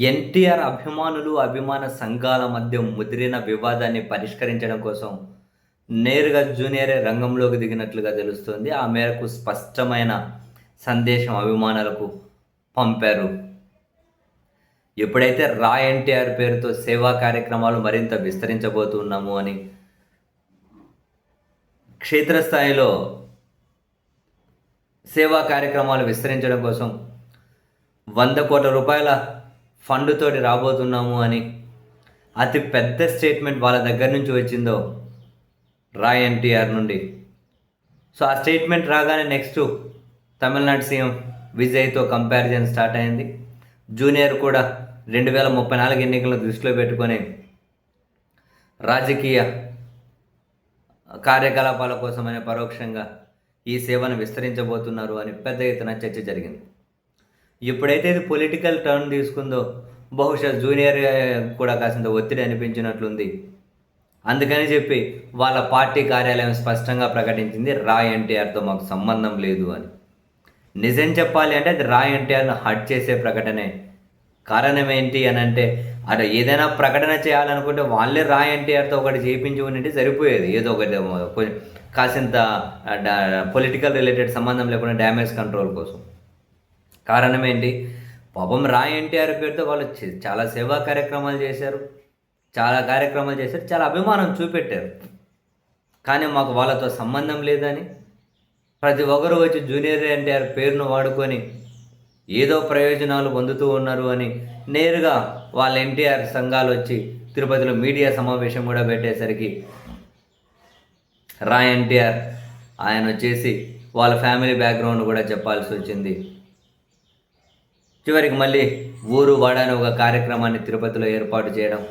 ఎన్టీఆర్ అభిమానులు, అభిమాన సంఘాల మధ్య ముదిరిన వివాదాన్ని పరిష్కరించడం కోసం నేరుగా జూనియరే రంగంలోకి దిగినట్లుగా తెలుస్తోంది. ఆ మేరకు స్పష్టమైన సందేశం అభిమానులకు పంపారు. ఎప్పుడైతే రా ఎన్టీఆర్ పేరుతో సేవా కార్యక్రమాలు మరింత విస్తరించబోతున్నాము అని క్షేత్రస్థాయిలో సేవా కార్యక్రమాలు విస్తరించడం కోసం 100 కోట్ల రూపాయల ఫండ్ తోటి రాబోతున్నాము అని అతి పెద్ద స్టేట్మెంట్ వాళ్ళ దగ్గర నుంచి వచ్చిందో రా ఎన్టీఆర్ నుండి. సో ఆ స్టేట్మెంట్ రాగానే నెక్స్ట్ తమిళనాడు సీఎం విజయ్తో కంపారిజన్ స్టార్ట్ అయింది. జూనియర్ కూడా 2034 ఎన్నికలను దృష్టిలో పెట్టుకొని రాజకీయ కార్యకలాపాల కోసమనే పరోక్షంగా ఈ సేవను విస్తరించబోతున్నారు అని పెద్ద ఎత్తున చర్చ జరిగింది. ఎప్పుడైతే ఇది పొలిటికల్ టర్న్ తీసుకుందో బహుశా జూనియర్ కూడా కాసింత ఒత్తిడి అనిపించినట్లుంది. అందుకని చెప్పి వాళ్ళ పార్టీ కార్యాలయం స్పష్టంగా ప్రకటించింది, రా ఎన్టీఆర్తో మాకు సంబంధం లేదు అని. నిజం చెప్పాలి అంటే అది రా ఎన్టీఆర్ను హర్ట్ చేసే ప్రకటనే. కారణం ఏంటి అని అంటే అటు ఏదైనా ప్రకటన చేయాలనుకుంటే వాళ్ళే రా ఎన్టీఆర్తో ఒకటి చేయించి ఉంటే సరిపోయేది. ఏదో ఒకటి కాసింత పొలిటికల్ రిలేటెడ్ సంబంధం లేకుండా డ్యామేజ్ కంట్రోల్ కోసం. కారణం ఏంటి, పాపం రా ఎన్టీఆర్ పేరుతో వాళ్ళు చాలా సేవా కార్యక్రమాలు చేశారు, చాలా అభిమానం చూపెట్టారు. కానీ మాకు వాళ్ళతో సంబంధం లేదని ప్రతి ఒక్కరు వచ్చి జూనియర్ ఎన్టీఆర్ పేరును వాడుకొని ఏదో ప్రయోజనాలు పొందుతూ ఉన్నారు అని నేరుగా వాళ్ళ ఎన్టీఆర్ సంఘాలు వచ్చి తిరుపతిలో మీడియా సమావేశం కూడా పెట్టేసరికి రా ఎన్టీఆర్ ఆయన వచ్చేసి వాళ్ళ ఫ్యామిలీ బ్యాక్గ్రౌండ్ కూడా చెప్పాల్సి వచ్చింది. చివరికి మళ్ళీ ఊరు వాడని ఒక కార్యక్రమాన్ని తిరుపతిలో ఏర్పాటు చేయడం,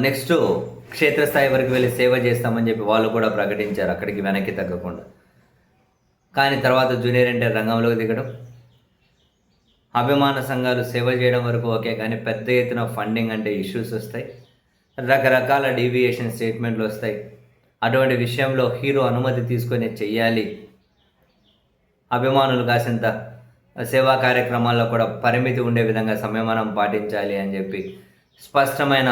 నెక్స్ట్ క్షేత్రస్థాయి వరకు వెళ్ళి సేవ చేస్తామని చెప్పి వాళ్ళు కూడా ప్రకటించారు, అక్కడికి వెనక్కి తగ్గకుండా. కానీ తర్వాత జూనియర్ ఎన్టీఆర్ రంగంలోకి దిగడం, అభిమాన సంఘాలు సేవ చేయడం వరకు ఓకే, కానీ పెద్ద ఎత్తున ఫండింగ్ అంటే ఇష్యూస్ వస్తాయి, రకరకాల డీవియేషన్ స్టేట్మెంట్లు వస్తాయి. అటువంటి విషయంలో హీరో అనుమతి తీసుకొని చెయ్యాలి, అభిమానులు కాసింత సేవా కార్యక్రమాల్లో కూడా పరిమితి ఉండే విధంగా సంయమనం పాటించాలి అని చెప్పి స్పష్టమైన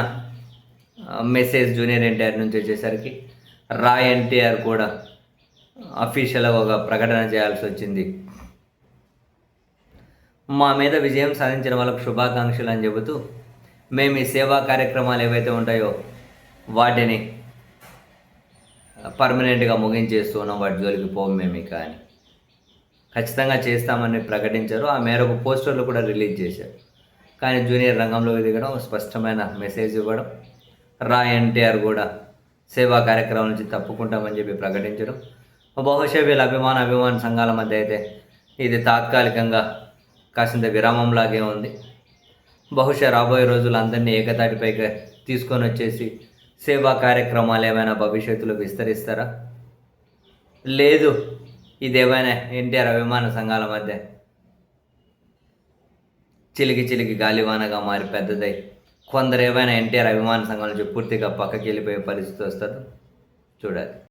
మెసేజ్ జూనియర్ ఎన్టీఆర్ నుంచి వచ్చేసరికి రా ఎన్టీఆర్ కూడా అఫీషియల్గా ఒక ప్రకటన చేయాల్సి వచ్చింది. మా మీద విజయం సాధించిన వాళ్ళకు శుభాకాంక్షలు అని చెబుతూ మేము ఈ సేవా కార్యక్రమాలు ఏవైతే ఉంటాయో వాటిని పర్మనెంట్గా ముగించేస్తూ ఉన్నాం, వాటి జోలికి పోము మేము ఇక అని ఖచ్చితంగా చేస్తామని ప్రకటించారు. ఆ మేరకు పోస్టర్లు కూడా రిలీజ్ చేశారు. కానీ జూనియర్ రంగంలోకి దిగడం, స్పష్టమైన మెసేజ్ ఇవ్వడం, రా ఎన్టీఆర్ కూడా సేవా కార్యక్రమం నుంచి తప్పుకుంటామని చెప్పి ప్రకటించడం, బహుశా వీళ్ళ అభిమాన సంఘాల మధ్య అయితే ఇది తాత్కాలికంగా కాసింత విరామంలాగే ఉంది. బహుశా రాబోయే రోజులు అందరినీ ఏకతాటిపైకి తీసుకొని వచ్చేసి సేవా కార్యక్రమాలు ఏమైనా భవిష్యత్తులో విస్తరిస్తారా, లేదు ఇదేమైనా ఎన్టీఆర్ అభిమాన సంఘాల మధ్య చిలికి గాలివానగా మారి పెద్దదై కొందరు ఏమైనా ఎన్టీఆర్ అభిమాన సంఘాల నుంచి పూర్తిగా పక్కకి వెళ్ళిపోయే పరిస్థితి వస్తుందో చూడాలి.